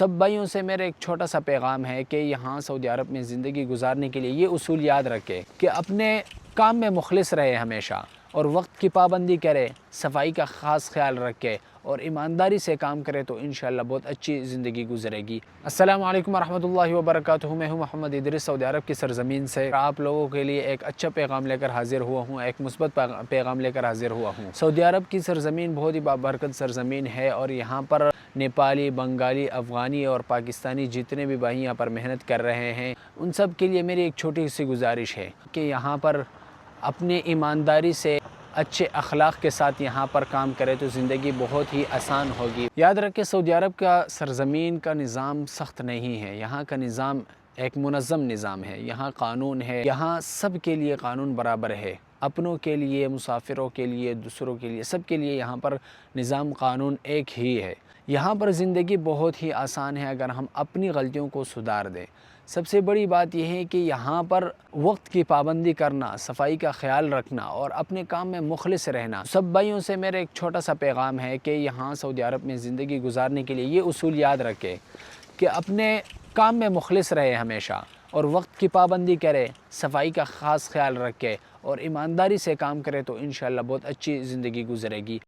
سب بھائیوں سے میرا ایک چھوٹا سا پیغام ہے کہ یہاں سعودی عرب میں زندگی گزارنے کے لیے یہ اصول یاد رکھے کہ اپنے کام میں مخلص رہے ہمیشہ، اور وقت کی پابندی کرے، صفائی کا خاص خیال رکھے اور ایمانداری سے کام کرے تو انشاءاللہ بہت اچھی زندگی گزرے گی۔ السلام علیکم ورحمۃ اللہ وبرکاتہ۔ میں ہوں محمد ادریس، سعودی عرب کی سرزمین سے آپ لوگوں کے لیے ایک اچھا پیغام لے کر حاضر ہوا ہوں، ایک مثبت پیغام لے کر حاضر ہوا ہوں۔ سعودی عرب کی سرزمین بہت ہی بابرکت سرزمین ہے، اور یہاں پر نیپالی، بنگالی، افغانی اور پاکستانی جتنے بھی بھائی یہاں پر محنت کر رہے ہیں، ان سب کے لیے میری ایک چھوٹی سی گزارش ہے کہ یہاں پر اپنی ایمانداری سے، اچھے اخلاق کے ساتھ یہاں پر کام کرے تو زندگی بہت ہی آسان ہوگی۔ یاد رکھیں سعودی عرب کا سرزمین کا نظام سخت نہیں ہے، یہاں کا نظام ایک منظم نظام ہے، یہاں قانون ہے، یہاں سب کے لیے قانون برابر ہے، اپنوں کے لیے، مسافروں کے لیے، دوسروں کے لیے، سب کے لیے یہاں پر نظام قانون ایک ہی ہے۔ یہاں پر زندگی بہت ہی آسان ہے اگر ہم اپنی غلطیوں کو سدھار دیں۔ سب سے بڑی بات یہ ہے کہ یہاں پر وقت کی پابندی کرنا، صفائی کا خیال رکھنا اور اپنے کام میں مخلص رہنا۔ سب بھائیوں سے میرا ایک چھوٹا سا پیغام ہے کہ یہاں سعودی عرب میں زندگی گزارنے کے لیے یہ اصول یاد رکھے کہ اپنے کام میں مخلص رہے ہمیشہ، اور وقت کی پابندی کرے، صفائی کا خاص خیال رکھے اور ایمانداری سے کام کرے تو انشاءاللہ بہت اچھی زندگی گزرے گی۔